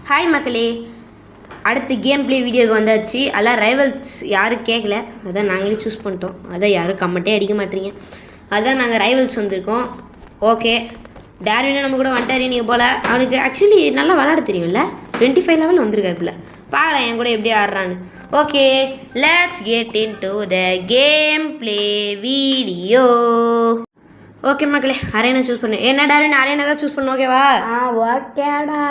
Hi மக்களே, அடுத்து game play வீடியோக்கு வந்தாச்சு. அதெல்லாம் ரைவல்ஸ் யாரும் கேட்கல, அதான் நாங்களே சூஸ் பண்ணிட்டோம். அதான் யாரும் கமெண்ட்டே அடிக்க மாட்டீங்க, அதான் நாங்கள் ரைவல்ஸ் வந்திருக்கோம். ஓகே, டேர்வினே நம்ம கூட வந்துட்டாரு நீங்கள் போல். அவனுக்கு ஆக்சுவலி நல்லா விளாட தெரியும்ல, 25 லெவல் வந்திருக்காருல. பாக்கலாம் என் கூட எப்படி ஆடுறான்னு. Okay, let's get into the game play video. Okay மக்களே, அரேனா சூஸ் பண்ணு. என்ன டேர்வின், அரேனா தான் சூஸ் பண்ணு, ஓகேவா? ஓகேடா.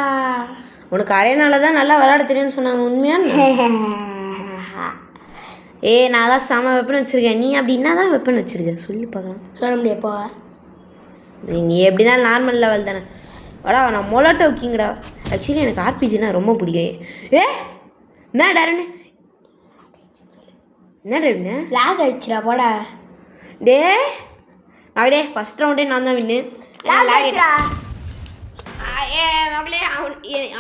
உனக்கு அரேனால தான் நல்லா விளையாட தெரியும்னு சொன்னாங்க, உண்மையான? நான் தான் செம வெப்பன் வச்சுருக்கேன். நீ அப்படி என்ன தான் வெப்பன் வச்சுருக்க சொல்லி பார்க்கலாம். சொல்ல முடியாப்பா. நீ எப்படி தான் நார்மல் லெவல் தானே. வாடா, நான் மொலட்டோ கிங்கடா. ஆக்சுவலி எனக்கு ஆர்பிஜினா ரொம்ப பிடிக்கும். என்ன டேரனு, என்ன டேரனு லாக் ஆயிடுச்சுடா போடா. மகளே ஃபஸ்ட் ரவுண்டே நான் தான் வின்னு. மகளே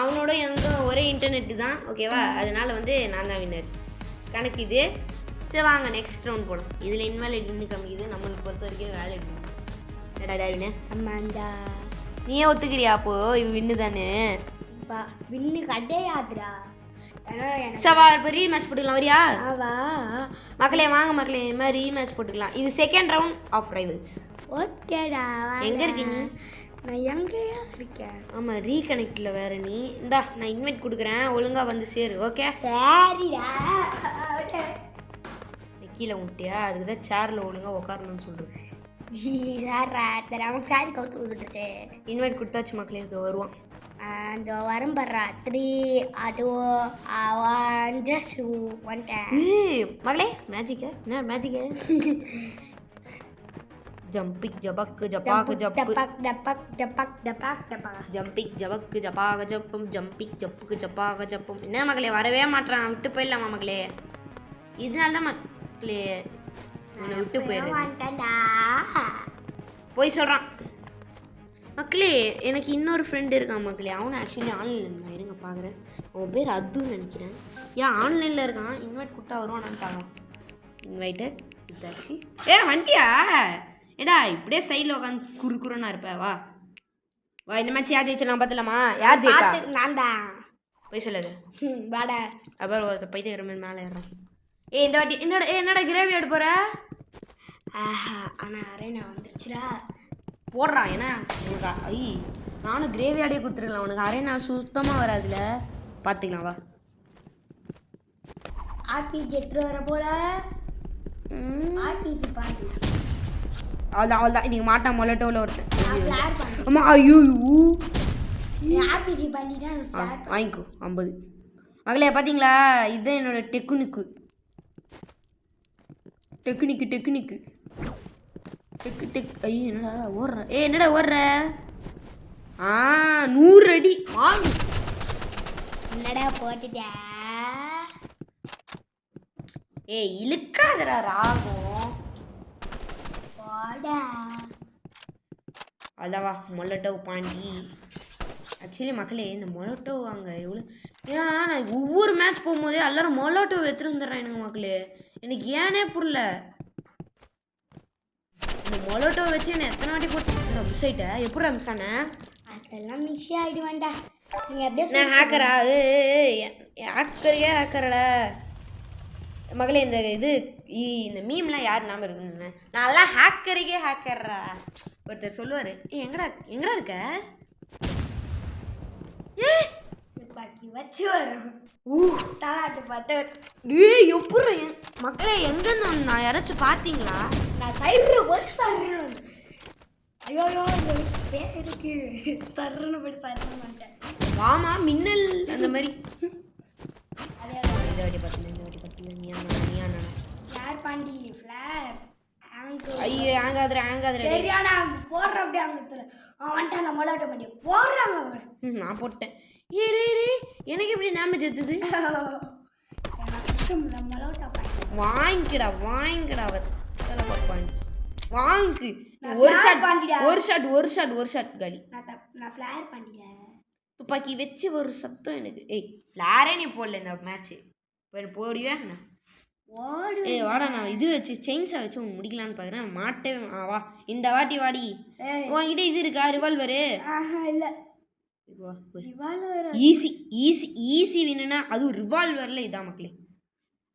அவனோட எங்கள் ஒரே இன்டர்நெட்டு தான், ஓகேவா? அதனால் நான் தான் வின்னர் கணக்கு இது. சரி வாங்க நெக்ஸ்ட் ரவுண்ட் போடும். இதில் இன்வேலிட் வின்னு காமிக்குது, நம்மளுக்கு பொறுத்த வரைக்கும் வேலிட் வின்னு. ஏடா டேர்வினே, ஆமாண்டா. நீயே ஒத்துக்கிறியா? அப்போ இது வின்னு தானே? வின்னு கிடையாதுடா. சவா இப்போ ரீமேட்ச் போட்டுக்கலாம், வரியா? வா மக்களே, வாங்க மக்களே, இது மாதிரி ரீமேட்ச் போட்டுக்கலாம். இது செகண்ட் ரவுண்ட் ஆஃப் ரைவல்ஸ். ஓகேடா. எங்கே இருக்க நீ? நான் எங்கேயா இருக்கேன். ஆமாம், ரீகனெக்டில் வேறு நீ. இந்தா நான் இன்வைட் கொடுக்குறேன், ஒழுங்காக வந்து சேரு, ஓகே? சரிடா. கீழே விட்டியா? அதுக்கு தான் சேரில் ஒழுங்காக உட்காரணும்னு சொல்கிறேன். அவன் சாரி கவுத்து விட்டுட்டு இன்வைட் கொடுத்தாச்சு மக்களே, இது வருவான். அந்த வரும் பர்றா 3 2 1 ஜஸ்ட் வந்துட்டேன். மகளே மேஜிக்கா? என்ன மேஜிக்கா? ஜம்பிக் ஜபக்கு ஜப்பாக்கு ஜப்பு, டப்பக் டப்பக் டப்பக் டப்பக், ஜம்பிக் ஜபக்கு ஜப்பாக ஜப்பும், ஜம்பிக் ஜப்புக்கு ஜப்பாக ஜப்பும். என்ன மகளே வரவே மாட்டான், விட்டு போயிடலாமா மகளே? இதனால தான் மக்களே உன்னை விட்டு போயிடுறேன். போய் சொல்கிறான் மக்களே. எனக்கு இன்னொரு ஃப்ரெண்டு இருக்கான் மக்களே, அவனும் ஆக்சுவலி ஆன்லைனில் இருந்தான். இருங்க பார்க்குறேன், அவன் பேர் அதுன்னு நினைக்கிறேன். ஆன்லைனில் இருக்கான். இன்வைட் கொடுத்தா வருவானான்ட்டாங்க. இன்வைட்டட் இதாச்சு. வண்டியா? ஏடா இப்படியே சைடில் உட்காந்து குறுக்குறோன்னா இருப்ப. வா வா, இந்த மேட்ச் யார் ஜெயிச்சலாம் பார்த்துலாமா? யார் ஜெயிப்பா? நான் தான். போய் சொல்லாது வாடா. அப்புறம் ஒருத்த போயிட்டு மாதிரி மேலே ஏறான். இந்த வாட்டி என்னடா கிரேவி எடுத்து போகிற? ஆனால் அரேனா வந்துருச்சுடா. போடுறான். ஏன்னா உனக்கு நானும் கிரேவி ஆடியே கொடுத்துருக்கலாம். உனக்கு அரேனா சுத்தமாக வராதுல, பார்த்துக்கலாம். வா ஆர்பிஜி எடுத்துட்டு வர போல. ஆர்பிஜி பாருங்க. அவ்வளோதான் இன்னைக்கு மாட்டா மொலட்டோவில் ஒருத்தன். ஆமா, ஐயோ ஆர்பிஜி பண்ணிட்டா வாங்கிக்கோ 50. மகளே பார்த்தீங்களா, இதுதான் என்னோட டெக்னிக்கு ஐயோ என்னடா ஓடுற? என்னடா ஓடுற? 100 அடி வாங்க. என்னடா போட்டுட்ட? இழுக்காதடா ராகம். போடா. அதவா மொலட்டோ பாண்டி. ஆக்சுவலி மக்களே, இந்த மொலட்டோ வாங்க எவ்வளோ. நான் ஒவ்வொரு மேட்ச் போகும்போதே எல்லாரும் மொலட்டோ எடுத்துட்டு வந்துடுறேன் எனக்கு மக்களே. எனக்கு ஏனே புரியல. இந்த மொலட்டோ வச்சு என்ன எத்தனை வாட்டி போட்டு மிஸ் ஆகிட்டேன். எப்படா மிஸ் ஆனேன்? அதெல்லாம் மிஸ் ஆகிடுவேன்டா. நீ அப்படியே நான் ஹேக்கரா? ஹேக்கரடா மகளே. இந்த மீம்லாம் யார் நாம இருக்குன்னு நான்லாம் ஹேக்கர்ரா. ஒருத்தர் சொல்லுவார், எங்கடா இருக்க? பாக்கி வச்சு வரும் தாளாட்டு பார்த்து. எப்படி மக்களே எங்கன்னு நான் யாராச்சும் பார்த்தீங்களா? நான் சைடு போய் சர்றேன். ஐயோ பேர் இருக்கு சர்றன்னு போய் சர்றன்னு வந்துட்டேன். வாமா மின்னல் அந்த மாதிரி. இந்த வாட்டி பார்த்தீங்க நீ யார் பாண்டி ஃப்ளார் ஐயோ ஆங்காதுற சரியான போடுற அப்படியே அங்கத்துல அவன் வந்துட்டான். நம்ம விளையாட்ட மாட்டேன் போடுறாங்க. நான் போட்டேன். எனக்கு எப்படி டேமேஜ் எடுத்தது? வாங்கிக்கடா வாங்கு. ஒரு ஷாட் காலி. நான் ஃப்ளார் பண்ணிட்டேன். துப்பாக்கி வச்சு ஒரு சத்தம் எனக்கு. ஃப்ளாரே நீ போடல இந்த மேட்ச்சு. போடுவே வாடா, நான் இது வச்சு செயின்ஸா வச்சு முடிக்கலான்னு பார்க்குறேன். மாட்டவே வா. இந்த வாட்டி வாடி. உங்ககிட்ட இது இருக்கா ரிவால்வரு? இல்லை. ஈஸி ஈஸி ஈஸி வேணும்னா அதுவும் ரிவால்வரில் இதான் மக்களே.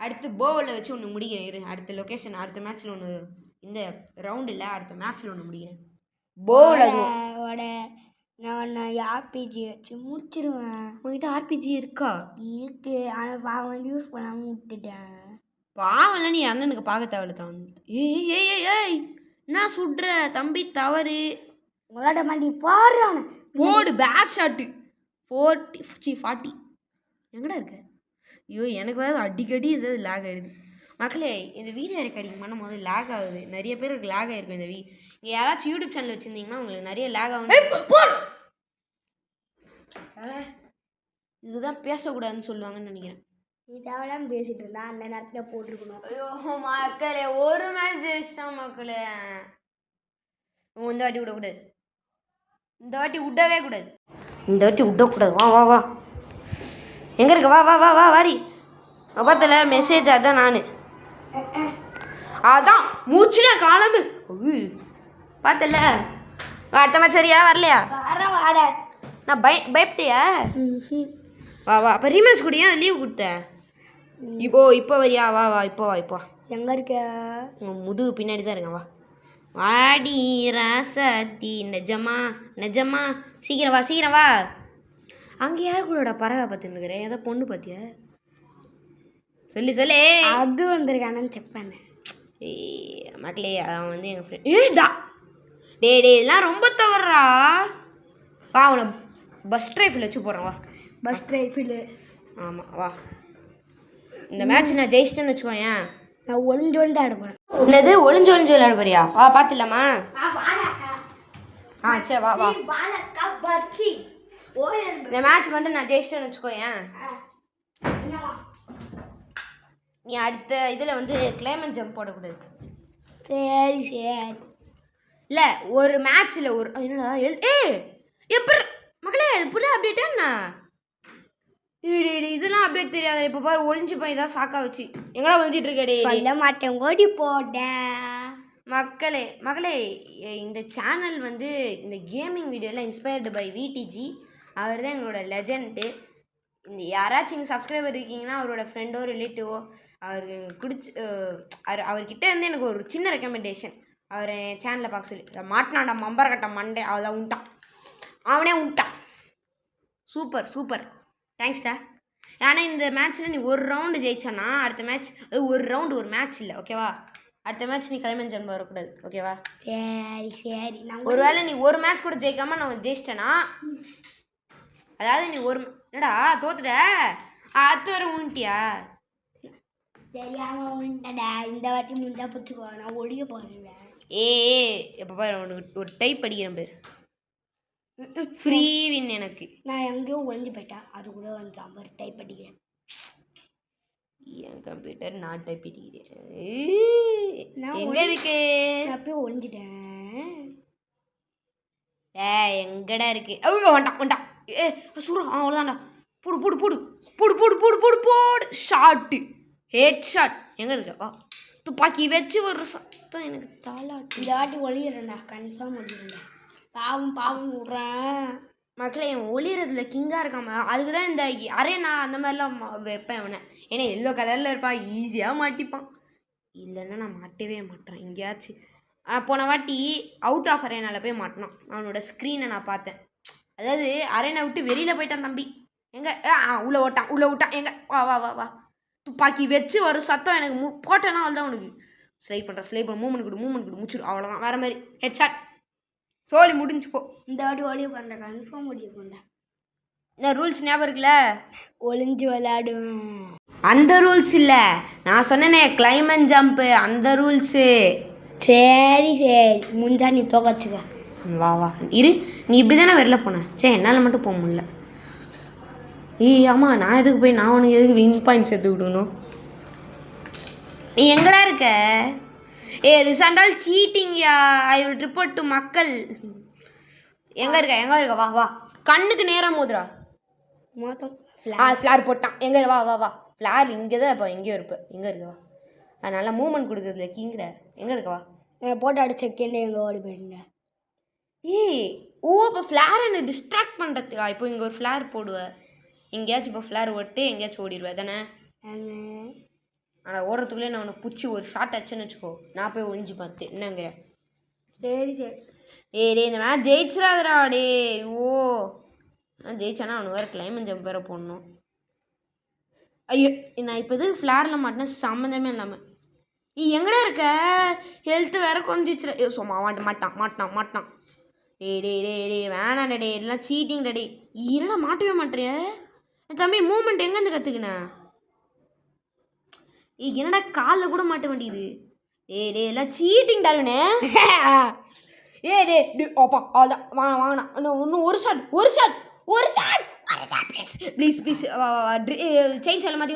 அடுத்து போவலில் வச்சு ஒன்று முடிக்கிறேன் இரு. அடுத்த லொக்கேஷன் அடுத்த மேட்ச்சில் ஒன்று, இந்த ரவுண்டு இல்லை அடுத்த மேட்ச்சில் ஒன்று முடிக்கிறேன். போவில் அதுவும் நான் ஆர்பிஜி வச்சு முடிச்சிருவேன். உங்ககிட்ட ஆர்பிஜி இருக்கா? இருக்கு, ஆனால் பாவம் யூஸ் பண்ணாமல் விட்டுட்டேன். பாவம்ல, நீ அண்ணனுக்கு பார்க்க தேவையில்ல தான். ஏய் ஏய் ஏய் ஏய் என்ன சுடுற தம்பி, தவறு. உங்களாட்ட மாட்டி பாடுறான் போடு பேக் ஷாட்டு 40 எங்கடா இருக்க? ஐயோ எனக்கு வேறு அடிக்கடி ஏதாவது லேக் ஆகிடுது மக்களே. இந்த வீடியோ ரெக்கார்டிங் பண்ணும் போது லேக் ஆகுது. நிறைய பேருக்கு லேக் ஆகிருக்கும் இந்த இங்கே யாராச்சும் யூடியூப் சேனல் வச்சுருந்தீங்கன்னா உங்களுக்கு நிறைய லேக் ஆகும். இதுதான் பேசக்கூடாதுன்னு சொல்லுவாங்கன்னு நினைக்கிறேன். நீ தேவையில்லாம பேசிட்டு இருந்தா அந்த நேரத்தில் போட்டிருக்கணும். ஐயோ மக்களே, ஒரு மேட்ச் ஜெயிச்சிட்டோம் மக்களே. இந்த வாட்டி விடக்கூடாது, இந்த வாட்டி விடவே கூடாது, இந்த வாட்டி விடக்கூடாது. வா வா வா, எங்கே இருக்க? வா வா வா வா வாடி. பார்த்தல மெசேஜ் அதான் நான் அதான் மூச்சுல காலமு பார்த்தல. அடுத்த மேட்ச் சரியா வரலையா? வாட நான் பயப்பட்டியா? வா வா, அப்போ ரீமேட்ச் கூடியா லீவ் கொடுத்த? இப்போ வரியா? வா வா இப்போ வா இப்போ. எங்கே இருக்க? முதுகு பின்னாடி தான் இருக்கேன். வா வாடி ராசாத்தி, நிஜமா நிஜமா, சீக்கிரம் வா சீக்கிரம் வா. அங்கே யார் கூட பறவை பார்த்துன்னு இருக்கிறேன்? ஏதோ பொண்ணு பார்த்தியா? சொல்லு சொல்லு. அது வந்திருக்கானு செக் பண்ணேன். மக்களே, அவன் வந்து எங்கள் ஃப்ரெண்ட். ஏடா டே இதெல்லாம் ரொம்ப தவறா. வா அவனை பஸ் ரைஃபிள் வச்சு போகிறேன். வா பஸ் ரைஃபிள். ஆமாம் வா. இந்த மேட்ச் நான் ஜெயிச்சிட்டேன்னு வச்சுக்கோயேன், நான் ஒளிஞ்சோன்னு தான் ஆடுப்பேன். என்னது ஒளிஞ்சு விளையாட போறியா? வா பார்த்துலாமா? சரி வா வா. இந்த மேட்ச் மட்டும் நான் ஜெயிச்சிட்டேன்னு வச்சுக்கோயேன், நீ அடுத்த இதில் வந்து கிளைமேட் ஜம்ப் போடக்கூடாது. சரி சரி. இல்லை ஒரு மேட்ச்சில் ஒரு என்னடா எப்படி மக்களே புள்ள அப்டேட்டா என்ன? இதெல்லாம் அப்டேட் தெரியாத. இப்போ பாரு ஒளிஞ்சு போய் இதான் சாக்கா வச்சு எங்கடா ஒளிஞ்சிட்டு இருக்கடே? சொல்ல மாட்டேன், ஓடி போட. மகளே இந்த சேனல் வந்து இந்த கேமிங் வீடியோலாம் இன்ஸ்பயர்டு பை விடிஜி. அவர் தான் எங்களோட லெஜெண்டு. இந்த யாராச்சும் இங்கே சப்ஸ்கிரைபர் இருக்கீங்கன்னா அவரோட ஃப்ரெண்டோ ரிலேட்டிவோ அவருக்கு பிடிச்சி அவர்கிட்ட இருந்து எனக்கு ஒரு சின்ன ரெக்கமெண்டேஷன். அவர் என் சேனலில் பார்க்க சொல்லி மாட்டினான்டா மம்பரக்கட்ட மண்டே. அவதான் உண்டான், அவனே உண்டான். சூப்பர் சூப்பர், தேங்க்ஸ்டா. ஏன்னா இந்த மேட்ச்சில் நீ ஒரு ரவுண்டு ஜெயிச்சானா அடுத்த மேட்ச் ஒரு ரவுண்டு ஒரு மேட்ச் இல்லை ஓகேவா? அடுத்த மேட்ச் நீ கிளைமேட் ஜம்ப் வரக்கூடாது ஓகேவா? சரி சரி. ஒரு வேளை நீ ஒரு மேட்ச் கூட ஜெயிக்காமல் நான் ஜெயிச்சிட்டேன்னா, அதாவது நீ ஒரு என்னடா தோத்துட்ட அடுத்து வர உன்ட்டியா? தெரியாம உண்டடா. இந்த வாட்டி முண்டா பிடிச்சிக்கோ, நான் ஒழிய போடுவேன். எப்போ பாரு உனக்கு ஒரு டைப் அடிக்கிறேன் பேர் ஃப்ரீ வின். எனக்கு நான் எங்கேயோ ஒழிஞ்சு போயிட்டேன், அது கூட வந்துட்டான் பாரு டைப் அடிக்கிறேன். என் கம்ப்யூட்டர் நான் டைப் அடிக்கிறேன். எங்க இருக்கு? நான் போய் ஒழிஞ்சிட்டேன். எங்கடா இருக்கு? வேண்டாம் வேண்டாம். சொல்கிறான் அவ்வளோதான்டா. போடு போடு போடு போடு போடு போடு போடு போடு. Shot head shot. எங்கே இருக்க? வா துப்பாக்கி வச்சு ஒரு சத்தம் எனக்கு தாளாட்டு. இந்த வாட்டி ஒழிகிறேன்டா, கன்ஃபார்ம் ஒழிகிறேன்டா. பாவம் பாவம் விட்றேன். மக்களே என் ஒளியறதுல கிங்காக இருக்காம அதுக்கு தான் இந்த அரேனா அந்த மாதிரிலாம் வைப்பேன் அவனை. ஏன்னா எல்லோ கலரில் இருப்பான், ஈஸியாக மாட்டிப்பான். இல்லைன்னா நான் மாட்டவே மாட்டேன் எங்கேயாச்சும். போன வாட்டி அவுட் ஆஃப் அரேனாவில் போய் மாட்டினான். அவனோட ஸ்க்ரீனை நான் பார்த்தேன். அதாவது அரேனா விட்டு வெளியில் போயிட்டான் தம்பி. எங்கே? உள்ளே ஓட்டான் உள்ளே விட்டான். எங்கே? வா வா வா வா. துப்பாக்கி வச்சு ஒரு சத்தம் எனக்கு போட்டேன்னா அவ்வளோதான். உனக்கு ஸ்லைட் பண்ணுற மூமெண்ட் கொடு முடிச்சிடும் அவ்வளோதான். வேறு மாதிரி ஹெட் ஷாட் சோழி முடிஞ்சு போ. இந்த வாட்டி ஒழிய பண்ணுறேன், கன்ஃபார்ம் ஒழிய பண்ணுறேன். இந்த ரூல்ஸ் ஞாபகம் இருக்குல்ல? ஒளிஞ்சு விளையாடுவேன். அந்த ரூல்ஸ் இல்லை, நான் சொன்னேனே கிளைமேட் ஜம்ப்பு அந்த ரூல்ஸு. சரி சரி, முஞ்சா நீ தோக்கச்சுக்க. வா வா இரு. நீ இப்படி தானே வெளில போனேன். சரி என்னால் மட்டும் போக முடியல. ஆமாம் நான் எதுக்கு போய் நான் உனக்கு எதுக்கு வின் பாயிண்ட்ஸ் எடுத்து விடணும்? நீ எங்கடா இருக்க? திஸ் அண்ட் ஆல் சீட்டிங் யா. ஐ வில் ரிப்போர்ட் டு மக்கள். எங்கே இருக்க? வா வா. கண்ணுக்கு நேராக மோதுரா. மொத்தம் ஃப்ளார் போட்டான். எங்கே? வா வா வா. ஃப்ளார் இங்கே தான் இப்போ எங்கேயோ இருப்பேன். எங்கே இருக்கவா? அதனால் மூமெண்ட் கொடுக்குறதுல கீங்கிற. எங்கே இருக்கவா? போட்டு அடிச்ச செகண்ட் எங்கே ஓடி போயிருந்தேன். ஏய் ஓ இப்போ ஃப்ளார் என்ன டிஸ்ட்ராக்ட் பண்ணுறதுக்கா? இப்போ இங்கே ஒரு ஃப்ளார் போடுவேன், எங்கேயாச்சும் இப்போ ஃப்ளார் ஓட்டு எங்கேயாச்சும் ஓடிடுவேன் தானே? ஆனால் ஓடுறதுக்குள்ளே நான் உன்னை பிடிச்சி ஒரு ஷார்ட் அச்சுன்னு வச்சுக்கோ, நான் போய் ஒழிஞ்சு பார்த்து என்னங்கிற. சரி சரி. டே இந்த மேட்ச் ஜெயிச்சிடாதடா டே. ஓ நான் ஜெயிச்சானா அவனுக்கு வேறு கிளைமேட் ஜம்ப் வேறு போடணும். ஐயோ நான் இப்போ எதுக்கு ஃப்ளாரில் மாட்டினேன் சம்மந்தமே இல்லாமல். எங்கடா இருக்க? ஹெல்த்து வேறு கொஞ்சிச்சுல. ஐயோ சும்மா மாட்டான். டே வேணாம் டே, எல்லாம் சீட்டிங் டே. என்னடா மாட்டவே மாட்டேறிய தம்பி? மூமெண்ட் எங்கேருந்து கற்றுக்கினேன்? என்னடா காலில் கூட மாட்ட மாட்டேங்குது. டே எல்லாம் சீட்டிங் டாருண்ணே. டே அப்பா அதான் வாங்கண்ணா இன்னும் ஒரு ஷாட் ப்ளீஸ் செயின் சொல்ல மாட்டி.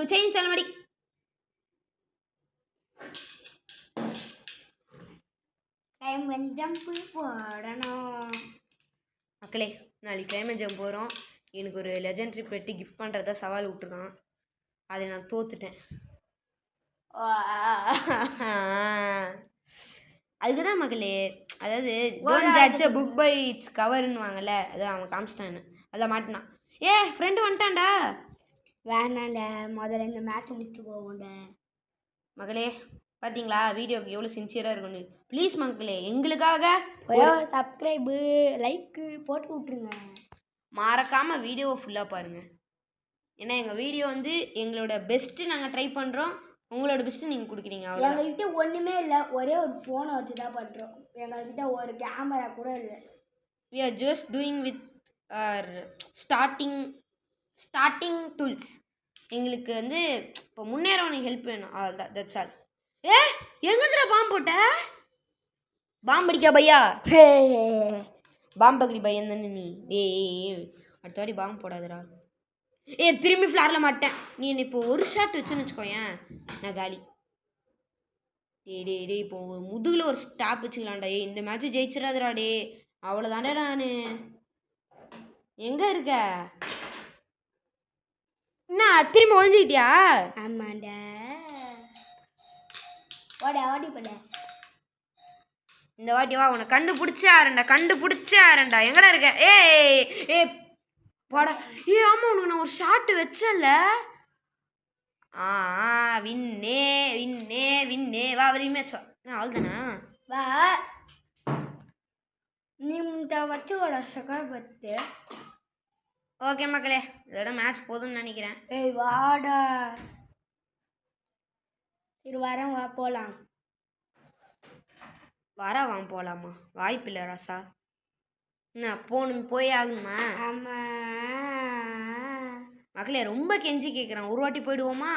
ஜம்ப் போடணும் மக்களே. நாளைக்கு கிளைமேட் ஜம்ப் போகிறோம். எனக்கு ஒரு லெஜெண்டரி பெட்டி கிஃப்ட் பண்ணுறதா சவால் விட்ருக்கான், அதை நான் தோத்துட்டேன். அதுக்கு தான் மக்களே, அதாவது don't judge a book by its coverன்னு வாங்கல, அதான் அவன் காமிச்சிட்டான்னு அதில் மாட்டினான். ஃப்ரெண்டு வந்துட்டான்டா. வேணாண்டா, முதல்ல இந்த மேட்ச் முடிச்சு போவோம்டா. மகளே பார்த்தீங்களா வீடியோக்கு எவ்வளோ சின்சியராக இருக்குன்னு. ப்ளீஸ் மக்களே எங்களுக்காக ஒரு சப்ஸ்கிரைபு லைக்கு போட்டு விட்ருங்க. மறக்காமல் வீடியோவை ஃபுல்லாக பாருங்கள். ஏன்னா எங்கள் வீடியோ வந்து எங்களோட பெஸ்ட்டு நாங்கள் ட்ரை பண்ணுறோம், உங்களோட பெஸ்ட்டு நீங்கள் கொடுக்குறீங்க. அவ்வளோ எங்கள்கிட்ட ஒன்றுமே இல்லை, ஒரே ஒரு ஃபோனை வச்சு தான் பண்ணுறோம். எங்கள்கிட்ட ஒரு கேமரா கூட இல்லை. we are just doing with our starting tools. எங்களுக்கு வந்து இப்போ முன்னேற உனக்கு ஹெல்ப் வேணும், அவ்வளோதான், தட்ஸ் ஆல். எங்கேந்திர பாம்பு போட்ட? பாம்பு அடிக்கா பையா? பாம்பு பக்கடி பையன் தானே நீ? அடுத்த வாடி பாம்பு போடாதடா. திரும்பி ஃப்ளாரில் மாட்டேன். நீ என்ன இப்போ ஒரு ஷாட் வச்சுன்னு வச்சுக்கோயேன், நான் காலி. டே இப்போ முதுகில் ஒரு ஸ்டாப் வச்சுக்கலாம்டா. இந்த மேட்ச்சு ஜெயிச்சிடாதடா டே. அவ்வளோதாண்டா நான். எங்கே இருக்க? என்ன திரும்பி ஒழிஞ்சிக்கிட்டியா? ஆமாண்டா, ஓடி போட. இந்த வாட்டி வா, உன்னை கண்டுபிடிச்சே ஆரண்டா. எங்கடா இருக்க? ஏ போடா. ஆமாம் உனக்கு நான் ஒரு ஷாட்டு வச்சேன்ல. வின்னே வா வரையுமே வச்சா அவள் தானே. வா நீ வச்சுக்கோடா சக்கர் பத்து. ஓகே மக்களே, இதோட மேட்ச் போதும்னு நினைக்கிறேன். வாடா, சரி வரேன், வா போகலாம். போகலாமா? வாய்ப்பில்லை ராசா. என்ன போய் ஆகணுமா? மக்களே ரொம்ப கெஞ்சி கேட்குறான், ஒரு வாட்டி போயிடுவோமா?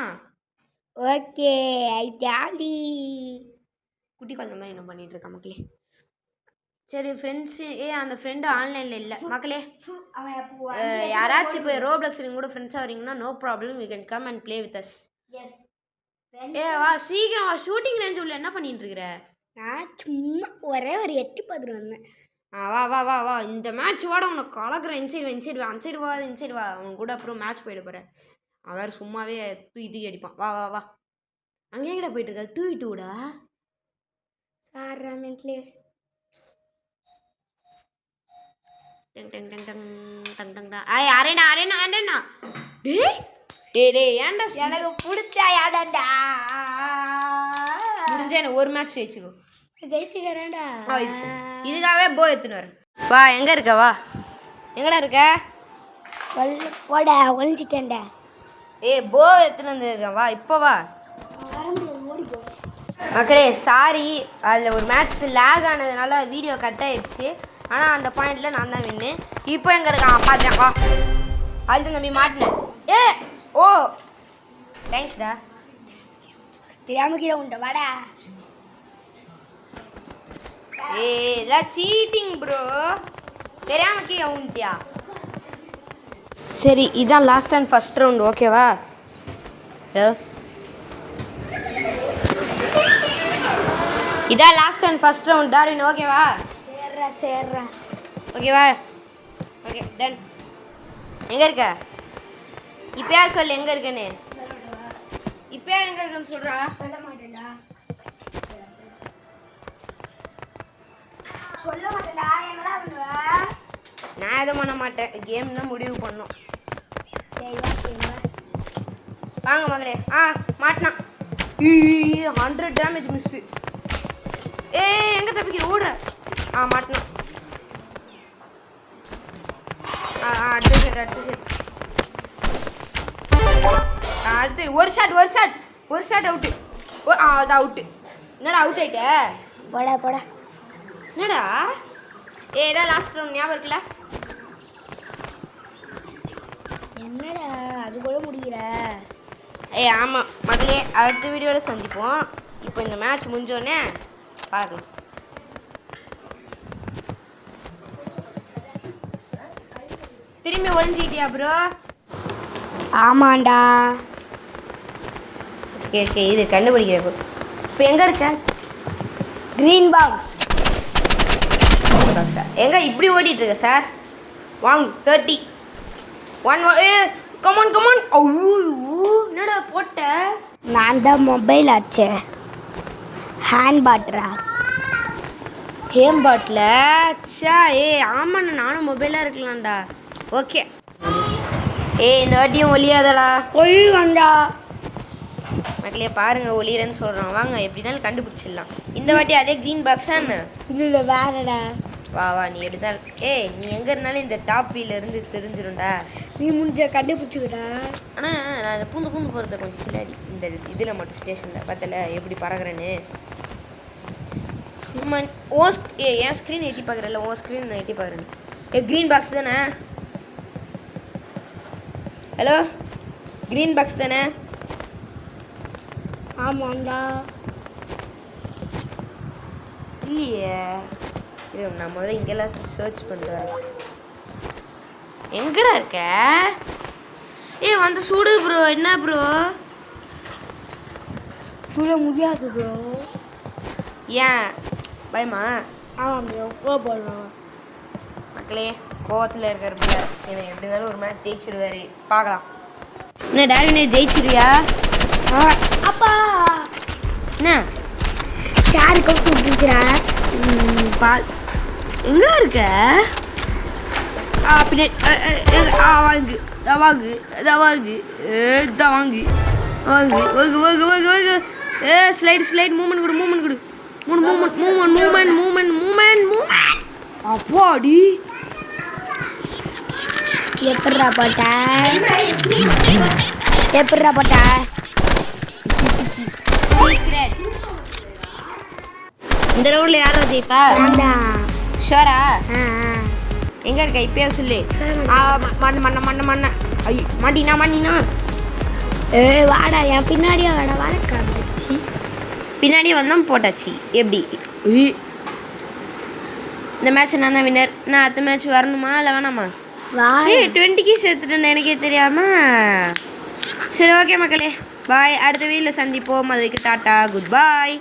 Okay I jolly. குட்டி குழந்தை மாதிரி என்ன பண்ணிட்டு இருக்கா மக்களே. சரி ஃப்ரெண்ட்ஸு அந்த ஃப்ரெண்டு ஆன்லைனில் இல்லை மக்களே. யாராச்சும் இப்போ ரோப்ளக்ஸ் கூட ஃப்ரெண்ட்ஸாக வரீங்கன்னா no problem, you can come and play with us. வா சீக்கிரம் வா. ஷூட்டிங் ரேஞ்ச் உள்ள என்ன பண்ணிட்டு இருக்கிற? நான் சும்மா ஒரே ஒரு எட்டி பார்த்துட்டு வந்தேன். வா இந்த மேட்ச் வாட உனக்கு கலக்குறேன். இன்சைடு வா அவன் கூட அப்புறம் மேட்ச் போயிட போகிறேன். அவன் வேறு சும்மாவே தூக்கி அடிப்பான். வா அங்கே எங்கடா போயிட்டு இருக்கா? தூக்கிட்டுடா சார் ராமெண்ட்லே. அரேண்ணா. டேய் ஏன்டா எனக்கு பிடிச்சா யாடாண்டா. முடிஞ்சா எனக்கு ஒரு மேட்ச் ஜெயிச்சுக்கிறேன்டா. இதுக்காகவே போ எடுத்துன்னு வரேன். வா எங்கே இருக்க? வா எங்கடா இருக்க? போடா ஒழிஞ்சிட்டேன்டா. போ எடுத்துன்னு வந்துருக்கேன். வா இப்போ வா. வர முடியாது, ஓடிப்போ. மக்களே சாரி, அதில் ஒரு மேட்ச் லேக் ஆனதுனால வீடியோ கட் ஆகிடுச்சு. ஆனால் அந்த பாயிண்டில் நான் தான் வின்னு. இப்போ எங்கே இருக்கான் பார்த்தேன். வா அது தம்பி மாட்டினேன். ஓ தேங்க்ஸ்டா. தெரியாம கீழே உண்ட வாடா. இதெல்லாம் சீட்டிங் ப்ரோ. தெரியாம கீழே உண்டியா? சரி இதான் லாஸ்ட் அண்ட் ஃபர்ஸ்ட் ரவுண்ட் ஓகேவா? இதான் last and first round Darwin ஓகேவா? சேர்றா ஓகேவா? Okay done. எங்கே இருக்க? இப்போயா சொல்லு எங்கே இருக்கேன்னு. இப்போயா எங்கே இருக்குன்னு சொல்கிறா? சொல்ல மாட்டேன்டா. சொல்ல மாட்டேன்டா என்னடா பண்ணுவ நான் எதுவும் பண்ண மாட்டேன், கேம் தான் முடிவு பண்ணோம். சரி வா சரி வா வாங்க மகளே. மாட்டினான். 100 டேமேஜ் மிஸ்ஸு. எங்கே தப்பிக்கிற ஓடுற? மாட்டினான். அடுத்த ஷாட் அடுத்து ஒரு ஷாட் அவுட்டு. அது அவுட்டு. என்னடா அவுட் ஆயிட்ட? போடா என்னடா ஏதா லாஸ்ட் ரவுண்ட் ஞாபகம் இருக்குல்ல? என்னடா அது கூட முடியல. ஆமாம் மகளே, அடுத்த வீடியோவில் சந்திப்போம். இப்போ இந்த மேட்ச் முடிஞ்சோடனே பார்க்கலாம். திரும்பி ஒழிஞ்சிக்கிட்டியா ப்ரோ? ஆமாண்டா. ஓகே இது கண்டுபிடிக்கிறப்போ இப்போ எங்கே இருக்க? க்ரீன் பாக்ஸ் சார் எங்கே இப்படி ஓடிட்டு இருக்க சார்? வாங்க 30 1 கமான். ஐயோ என்னடா போட்ட? நான் தான் மொபைல் ஆச்சே. ஹேண்ட் பாட்ரா ஹேம் பாட்டில் சா. ஆமாண்ணா நானும் மொபைலாக இருக்கலாம்டா. ஓகே இந்த வாட்டியும் ஒளியாதடா. ஒழிவண்டா. மக்களே பாருங்க ஒளியறேன்னு சொல்கிறான். வாங்க எப்படி இருந்தாலும் கண்டுபிடிச்சிடலாம். இந்த வாட்டி அதே க்ரீன் பாக்ஸா என்ன? இல்லை வேறடா. வா நீ எடுத்தால். நீ எங்கே இருந்தாலும் இந்த டாப் வீலேருந்து தெரிஞ்சிடும்டா. நீ முடிஞ்ச கண்டுபிடிச்சிக்கிட்டா. ஆனால் நான் இந்த பூந்து போகிறத கொஞ்சம் பின்னாடி இந்த இதில் மட்டும் ஸ்டேஷனில் பார்த்தல எப்படி பறகுறேன்னு. என் ஸ்க்ரீன் எட்டி பார்க்குறேன்ல, உன் ஸ்க்ரீன் நான் எட்டி பார்க்குறேன். க்ரீன் பாக்ஸ் தானே? ஹலோ க்ரீன் பாக்ஸ் தானே? ஆமாண்டா. இல்லையே, நான் முதல்ல இங்கெல்லாம் சர்ச் பண்ணுறேன். எங்கடா இருக்க? வந்து சுடு ப்ரோ. என்ன ப்ரோ? சுட முடியாது ப்ரோ. ஏன் பயமா? ஆமாம் ப்ரோ கோபம். மக்களே கோவத்தில் இருக்கிறப்ப என்னை எப்படி இருந்தாலும் ஒரு மேட்ச் ஜெயிச்சிடுவார். பார்க்கலாம். என்ன டேரினே ஜெயிச்சிருவியா? அப்பா என்ன யாரு கூப்பிட்டுருக்கிறேன்? பால் எங்கடா இருக்க? பின்னாடி வாங்கு. ஸ்லைட் மூமெண்ட் கொடு. மூமெண்ட். அப்பாடி எப்படிடா போட்ட? இந்த ரவுண்ட்ல யாரோ ஜெயிப்பா? ஷோரா? எங்க இருக்க இப்பயே சொல்லு. மண்ண ஐயோ மாட்டினா. வாடா என் பின்னாடியே வாடா பின்னாடியே வந்தான் போட்டாச்சு. எப்படி இந்த மேட்ச் நான் தான் வின்னர். நான் அடுத்த மேட்ச் வரணுமா இல்லை வேணாமா? 20 சேர்த்துட்டேன் எனக்கே தெரியாம. சரி ஓகே மக்களே பாய். அடுத்த வீடியோவில் சந்திப்போம். அது வரைக்கும் டாட்டா குட் பாய்.